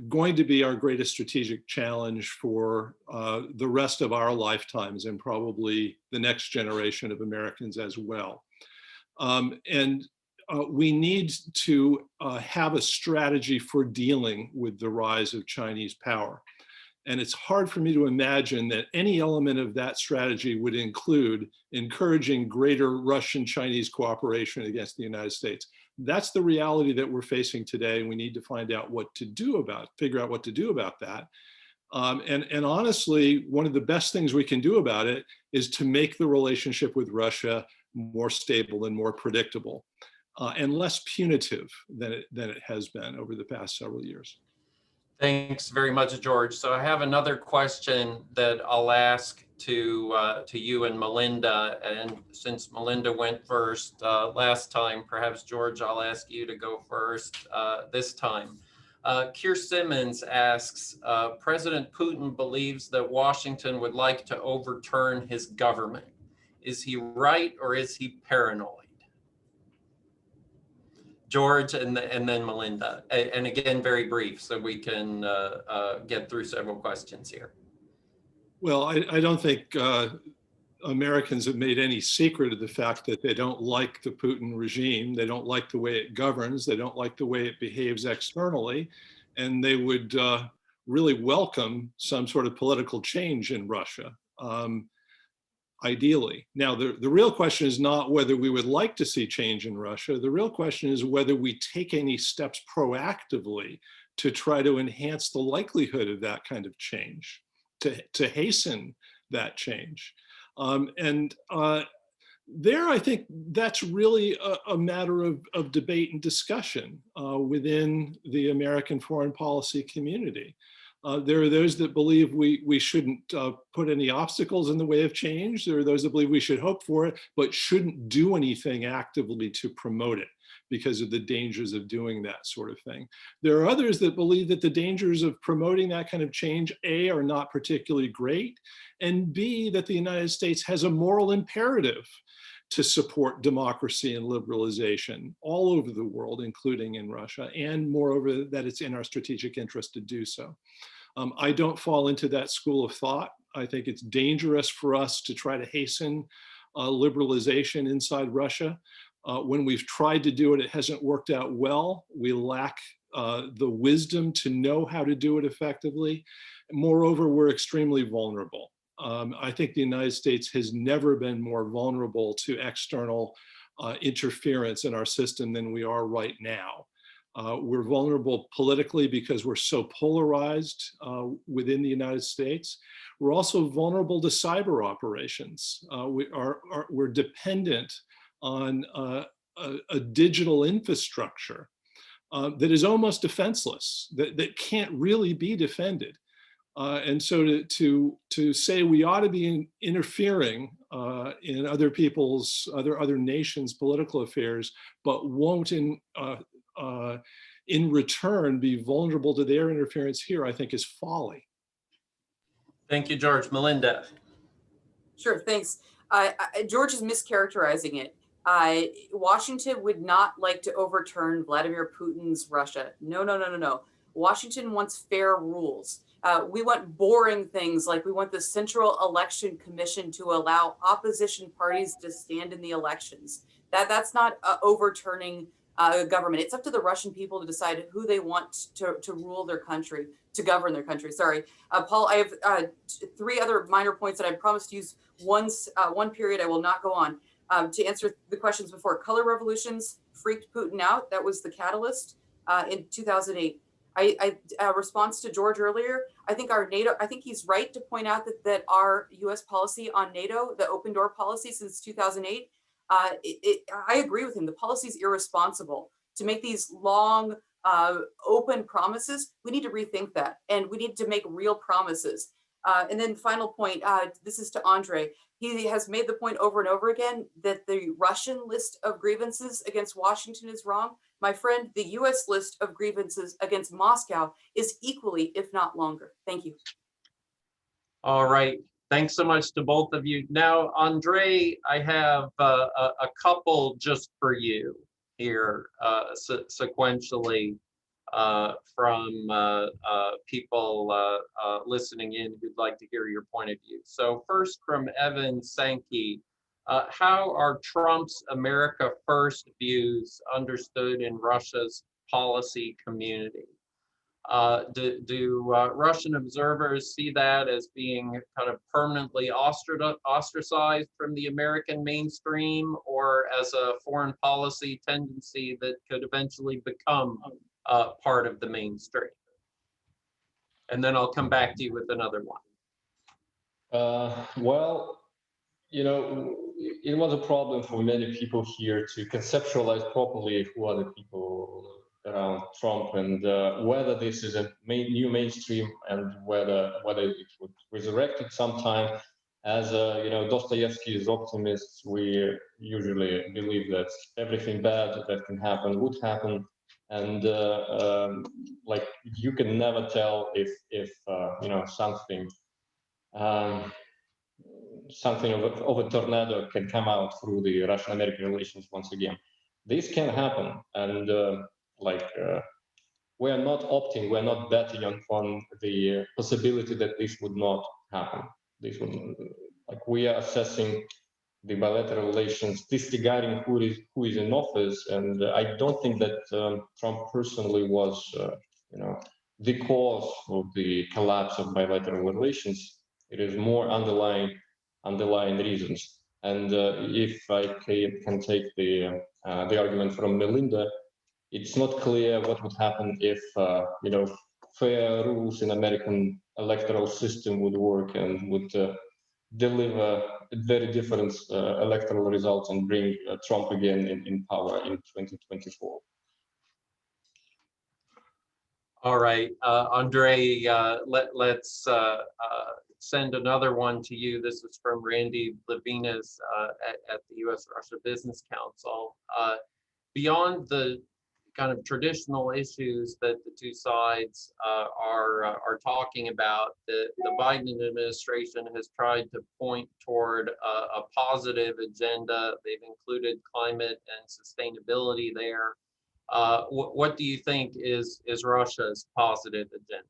going to be our greatest strategic challenge for the rest of our lifetimes and probably the next generation of Americans as well. We need to have a strategy for dealing with the rise of Chinese power. And it's hard for me to imagine that any element of that strategy would include encouraging greater Russian-Chinese cooperation against the United States. That's the reality that we're facing today, and we need to figure out what to do about that. And honestly, one of the best things we can do about it is to make the relationship with Russia more stable and more predictable, and less punitive than it has been over the past several years. Thanks very much, George. So I have another question that I'll ask to you and Melinda. And since Melinda went first last time, perhaps George, I'll ask you to go first this time. Keir Simmons asks, President Putin believes that Washington would like to overturn his government. Is he right, or is he paranoid? George, and then Melinda. And again, very brief, so we can get through several questions here. Well, I don't think Americans have made any secret of the fact that they don't like the Putin regime. They don't like the way it governs. They don't like the way it behaves externally. And they would really welcome some sort of political change in Russia, ideally. Now, the real question is not whether we would like to see change in Russia. The real question is whether we take any steps proactively to try to enhance the likelihood of that kind of change, to hasten that change. There, I think that's really a matter of debate and discussion within the American foreign policy community. There are those that believe we shouldn't put any obstacles in the way of change. There are those that believe we should hope for it, but shouldn't do anything actively to promote it because of the dangers of doing that sort of thing. There are others that believe that the dangers of promoting that kind of change, A, are not particularly great, and B, that the United States has a moral imperative to support democracy and liberalization all over the world, including in Russia, and moreover, that it's in our strategic interest to do so. I don't fall into that school of thought. I think it's dangerous for us to try to hasten liberalization inside Russia. When we've tried to do it, it hasn't worked out well. We lack the wisdom to know how to do it effectively. Moreover, we're extremely vulnerable. I think the United States has never been more vulnerable to external interference in our system than we are right now. We're vulnerable politically because we're so polarized within the United States. We're also vulnerable to cyber operations. We're dependent on a digital infrastructure that is almost defenseless, that can't really be defended. And so to say we ought to be interfering in other people's, other nations' political affairs, but won't in return be vulnerable to their interference here, I think is folly. Thank you, George. Melinda. Sure, thanks. George is mischaracterizing it. Washington would not like to overturn Vladimir Putin's Russia. No. Washington wants fair rules. We want boring things, like we want the Central Election Commission to allow opposition parties to stand in the elections. That's not overturning government. It's up to the Russian people to decide who they want to rule their country, to govern their country. Sorry, Paul, I have 3 other minor points that I promised to use one period. I will not go on to answer the questions before. Color revolutions freaked Putin out. That was the catalyst in 2008. Response to George earlier, I think he's right to point out that our U.S. policy on NATO, the open door policy since 2008, I agree with him. The policy is irresponsible. To make these long, open promises, we need to rethink that, and we need to make real promises. And then final point, this is to Andrey. He has made the point over and over again that the Russian list of grievances against Washington is wrong. My friend, the US list of grievances against Moscow is equally, if not longer. Thank you. All right. Thanks so much to both of you. Now, Andrey, I have a couple just for you here sequentially from people listening in who'd like to hear your point of view. So first from Evan Sankey, how are Trump's America First views understood in Russia's policy community? Do Russian observers see that as being kind of permanently ostracized from the American mainstream, or as a foreign policy tendency that could eventually become part of the mainstream? And then I'll come back to you with another one. Well, you know, it was a problem for many people here to conceptualize properly who are the people around Trump, and whether this is a new mainstream, and whether it would resurrect it sometime. As you know, Dostoevsky is optimists. We usually believe that everything bad that can happen would happen, and like, you can never tell if you know, something of a tornado can come out through the Russian-American relations once again. This can happen, and we're not opting, we're not betting on the possibility that this would not happen. This would, like, we are assessing the bilateral relations, disregarding who is in office, and I don't think that Trump personally was, you know, the cause of the collapse of bilateral relations. It is more underlying reasons. And if I can take the argument from Melinda, it's not clear what would happen if you know, fair rules in American electoral system would work and would deliver very different electoral results and bring Trump again in power in 2024. All right, Andrey, let's send another one to you. This is from Randy Levinas at the U.S.-Russia Business Council. Beyond the kind of traditional issues that the two sides are talking about, the Biden administration has tried to point toward a positive agenda. They've included climate and sustainability there. What do you think is Russia's positive agenda?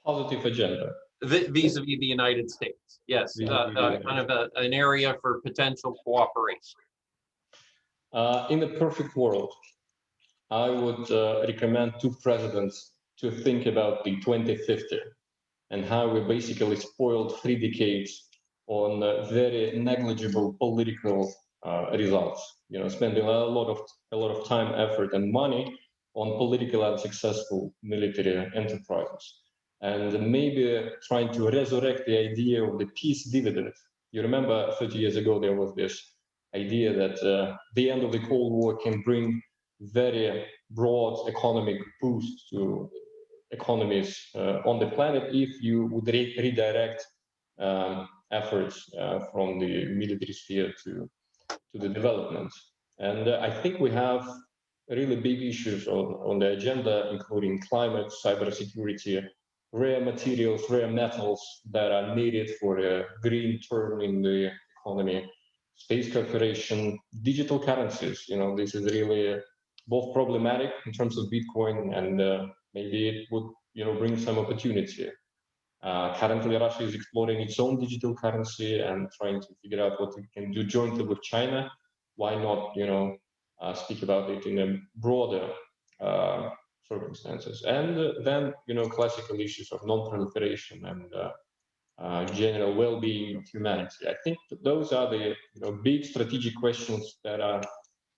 Positive agenda. Vis-a-vis the United States, yes, kind of an area for potential cooperation. In the perfect world, I would recommend two presidents to think about the 2050 and how we basically spoiled 3 decades on very negligible political results. You know, spending a lot of time, effort, and money on political and successful military enterprises, and maybe trying to resurrect the idea of the peace dividend. You remember 30 years ago there was this idea that the end of the Cold War can bring very broad economic boost to economies on the planet if you would redirect efforts from the military sphere to the development. And I think we have really big issues on the agenda, including climate, cybersecurity, rare materials, rare metals that are needed for a green turn in the economy, space cooperation, digital currencies. You know, this is really both problematic in terms of Bitcoin, and maybe it would, you know, bring some opportunity. Currently, Russia is exploring its own digital currency and trying to figure out what it can do jointly with China. Why not, you know, speak about it in a broader circumstances. And then, classical issues of non-proliferation and general well-being of humanity. I think those are the big strategic questions that are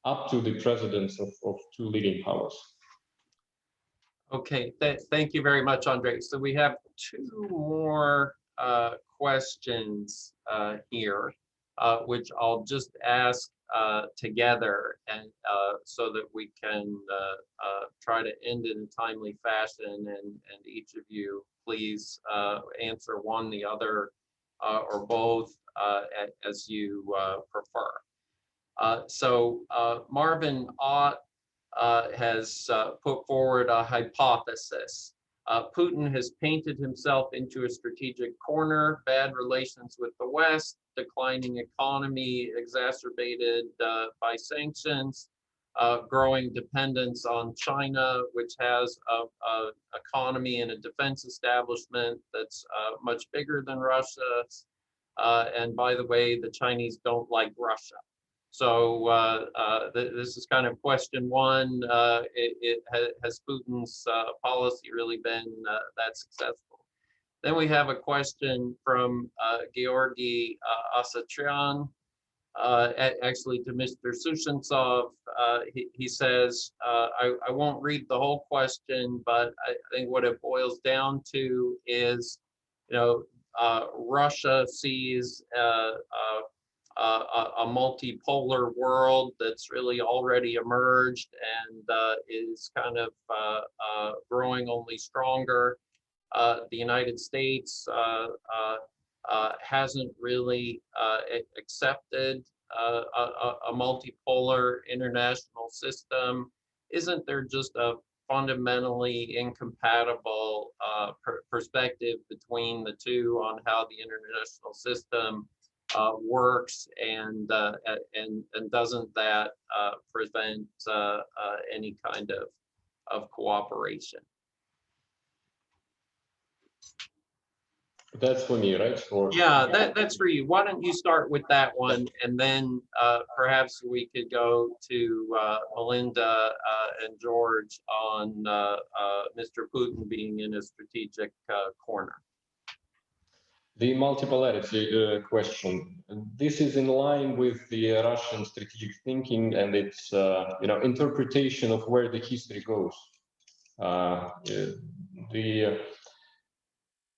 up to the presidents of two leading powers. Okay, thank you very much, Andrey. So we have two more questions here, which I'll just ask together, and so that we can try to end in a timely fashion, and each of you please answer one, the other, or both as you prefer. So Marvin Ott has put forward a hypothesis. Putin has painted himself into a strategic corner, bad relations with the West, declining economy exacerbated by sanctions, growing dependence on China, which has an economy and a defense establishment that's much bigger than Russia's. And by the way, the Chinese don't like Russia. So this is kind of question one. Has Putin's policy really been that successful? Then we have a question from Georgy Asatryan, actually to Mr. Sushentsov. He says, I won't read the whole question, but I think what it boils down to is, Russia sees a multipolar world that's really already emerged and is kind of growing only stronger. The United States hasn't really accepted a multipolar international system. Isn't there just a fundamentally incompatible perspective between the two on how the international system works, and doesn't that prevent any kind of cooperation? That's for me, right? Or yeah, that's for you. Why don't you start with that one, and then perhaps we could go to Melinda and George on Mr. Putin being in a strategic corner. The multipolarity question. This is in line with the Russian strategic thinking and its interpretation of where the history goes. The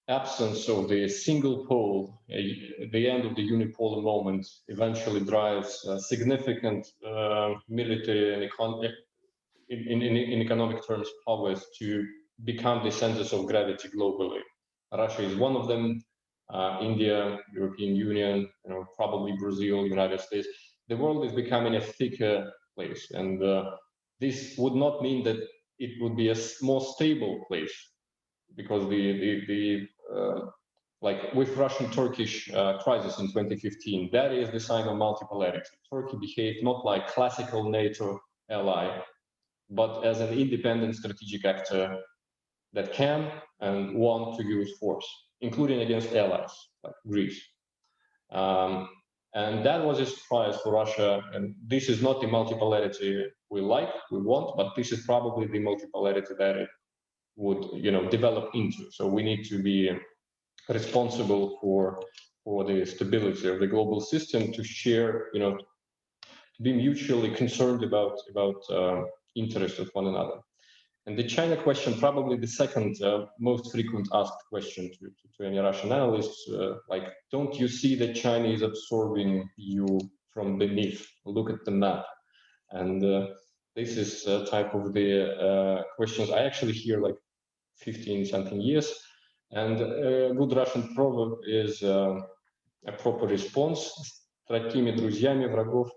absence of the single pole, the end of the unipolar moment, eventually drives significant military and in economic terms powers to become the centers of gravity globally. Russia is one of them. India, European Union, probably Brazil, United States. The world is becoming a thicker place, and this would not mean that it would be a more stable place, because like with Russian-Turkish crisis in 2015, that is the sign of multipolarity. Turkey behaved not like classical NATO ally, but as an independent strategic actor that can and want to use force, including against allies like Greece. And that was a surprise for Russia. And this is not the multipolarity we want, but this is probably the multipolarity that it would, develop into. So we need to be responsible for the stability of the global system, to share, to be mutually concerned about interests of one another. And the China question, probably the second most frequent asked question to any Russian analysts, like, don't you see that China is absorbing you from beneath? Look at the map. And this is a type of the questions I actually hear like 15-something years. And a good Russian proverb is a proper response. Такими друзьями врагов,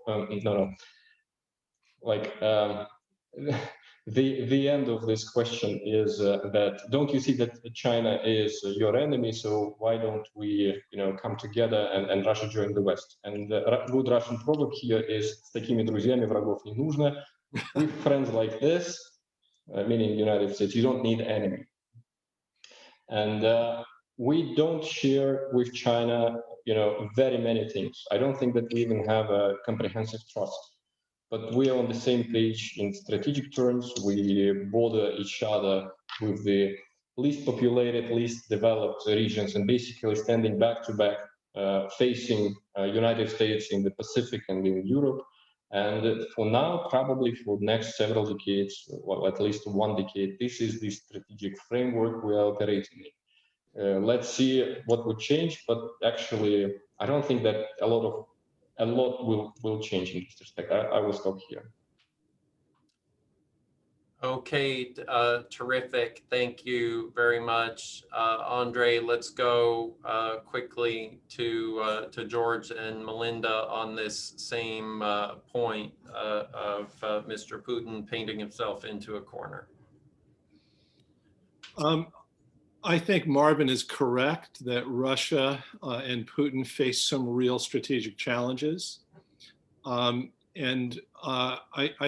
the end of this question is that, don't you see that China is your enemy? So why don't we, come together and Russia join the West? And the good Russian proverb here is с такими друзьями врагов не нужно. With friends like this, meaning United States, you don't need enemy. And we don't share with China, very many things. I don't think that we even have a comprehensive trust. but we are on the same page in strategic terms. We border each other with the least populated, least developed regions, and basically standing back to back, facing United States in the Pacific and in Europe. And for now, probably for the next several decades, well, at least one decade, this is the strategic framework we are operating in. Let's see what would change, but actually, I don't think that a lot will change in this respect. I will stop here. Okay, terrific. Thank you very much, Andrey. Let's go quickly to George and Melinda on this same point of Mr. Putin painting himself into a corner. I think Marvin is correct that Russia and Putin face some real strategic challenges. I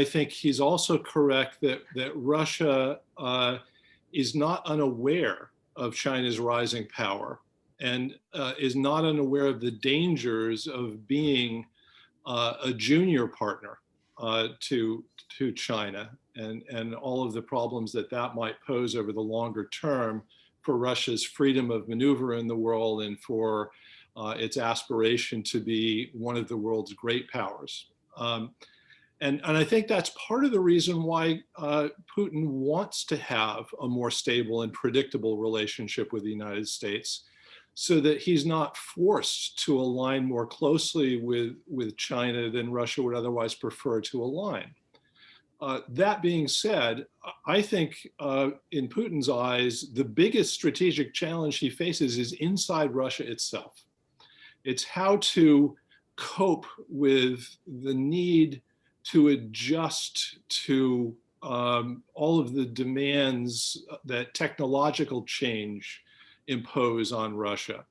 think he's also correct that Russia is not unaware of China's rising power and is not unaware of the dangers of being a junior partner to China and all of the problems that might pose over the longer term for Russia's freedom of maneuver in the world and for its aspiration to be one of the world's great powers. And I think that's part of the reason why Putin wants to have a more stable and predictable relationship with the United States, so that he's not forced to align more closely with China than Russia would otherwise prefer to align. That being said, I think in Putin's eyes, the biggest strategic challenge he faces is inside Russia itself. It's how to cope with the need to adjust to all of the demands that technological change impose on Russia,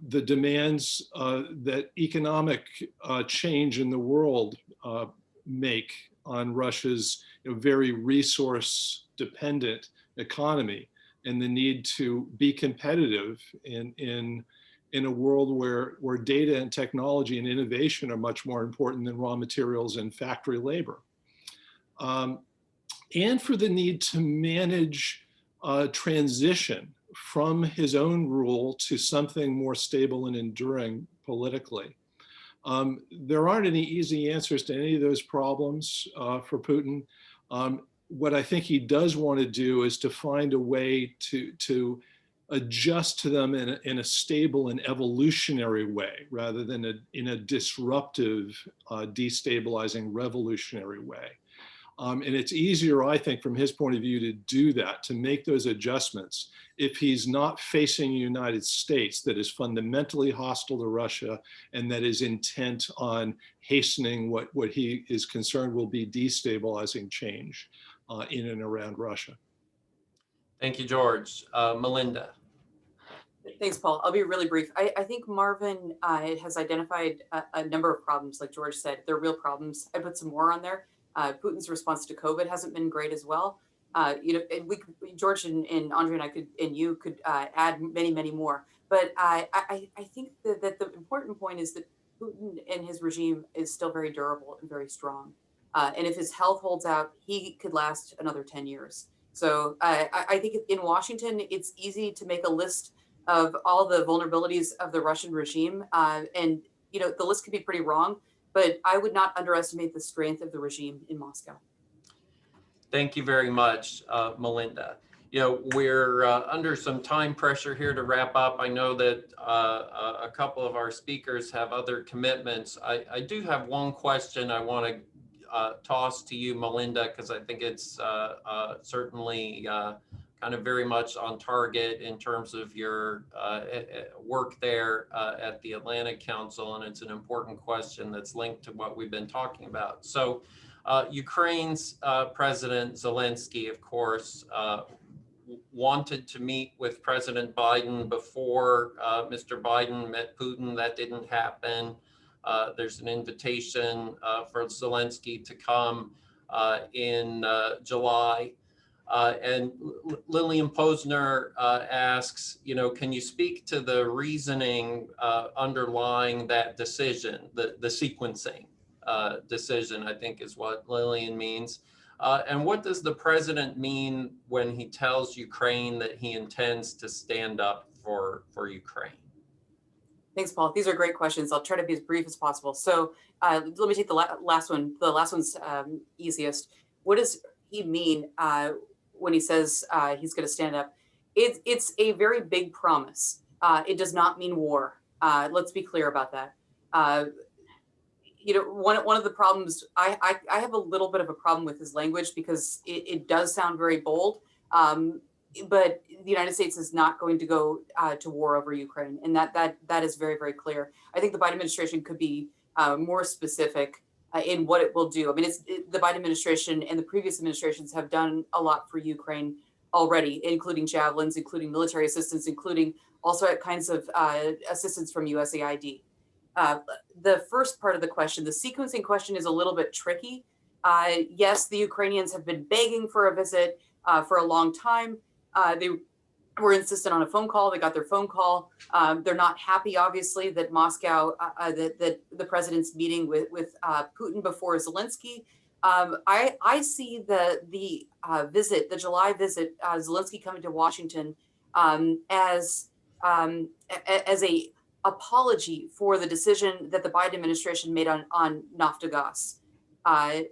the demands that economic change in the world make on Russia's very resource-dependent economy, and the need to be competitive in a world where data and technology and innovation are much more important than raw materials and factory labor. And for the need to manage transition from his own rule to something more stable and enduring politically. There aren't any easy answers to any of those problems for Putin. What I think he does want to do is to find a way to adjust to them in a stable and evolutionary way, rather than in a disruptive, destabilizing, revolutionary way. And it's easier, I think, from his point of view, to do that, to make those adjustments, if he's not facing a United States that is fundamentally hostile to Russia and that is intent on hastening what he is concerned will be destabilizing change in and around Russia. Thank you, George. Melinda. Thanks, Paul. I'll be really brief. I think Marvin has identified a number of problems, like George said. They're real problems. I put some more on there. Putin's response to COVID hasn't been great as well. And George and Andrey and I you could add many, many more. But I think that the important point is that Putin and his regime is still very durable and very strong. And if his health holds out, he could last another 10 years. So I think in Washington, it's easy to make a list of all the vulnerabilities of the Russian regime. And the list could be pretty wrong, but I would not underestimate the strength of the regime in Moscow. Thank you very much, Melinda. We're under some time pressure here to wrap up. I know that a couple of our speakers have other commitments. I do have one question I want to toss to you, Melinda, because I think it's certainly kind of very much on target in terms of your work there at the Atlantic Council, and it's an important question that's linked to what we've been talking about. So Ukraine's President Zelensky, of course, wanted to meet with President Biden before Mr. Biden met Putin. That didn't happen. There's an invitation for Zelensky to come in July. And Lillian Posner asks, can you speak to the reasoning underlying that decision, the sequencing? decision, I think is what Lillian means. And what does the president mean when he tells Ukraine that he intends to stand up for Ukraine? Thanks, Paul. These are great questions. I'll try to be as brief as possible. So let me take the last one. The last one's easiest. What does he mean when he says he's going to stand up? It's a very big promise. It does not mean war. Let's be clear about that. One of the problems, I have a little bit of a problem with his language because it does sound very bold. But the United States is not going to go to war over Ukraine, and that is very, very clear. I think the Biden administration could be more specific in what it will do. I mean, the Biden administration and the previous administrations have done a lot for Ukraine already, including javelins, including military assistance, including also kinds of assistance from USAID. The first part of the question, the sequencing question, is a little bit tricky. Yes, the Ukrainians have been begging for a visit for a long time. They were insistent on a phone call. They got their phone call. They're not happy, obviously, that Moscow, that the president's meeting with Putin before Zelensky. I see the visit, the July visit, Zelensky coming to Washington, as a apology for the decision that the Biden administration made on Naftogaz, I'm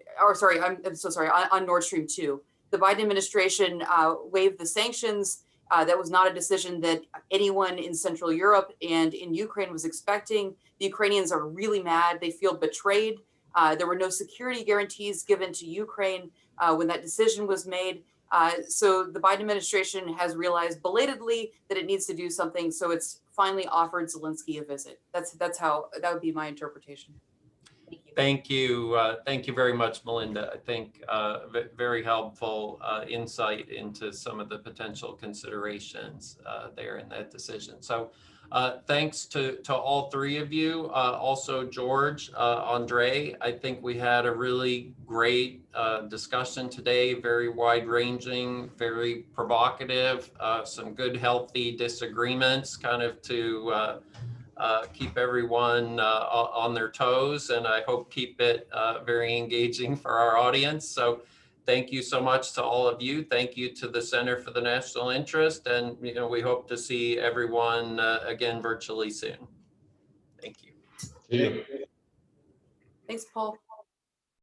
so sorry, on Nord Stream 2. The Biden administration waived the sanctions. That was not a decision that anyone in Central Europe and in Ukraine was expecting. The Ukrainians are really mad. They feel betrayed. There were no security guarantees given to Ukraine when that decision was made. So the Biden administration has realized belatedly that it needs to do something. So it's finally offered Zelensky a visit. That's how that would be my interpretation. Thank you. Thank you very much, Melinda. I think very helpful insight into some of the potential considerations there in that decision. So thanks to all three of you. Also, George, Andrey, I think we had a really great discussion today, very wide-ranging, very provocative, some good, healthy disagreements kind of to keep everyone on their toes, and I hope keep it very engaging for our audience. So thank you so much to all of you. Thank you to the Center for the National Interest, and we hope to see everyone again virtually soon. Thank you. See you. Thanks, Paul.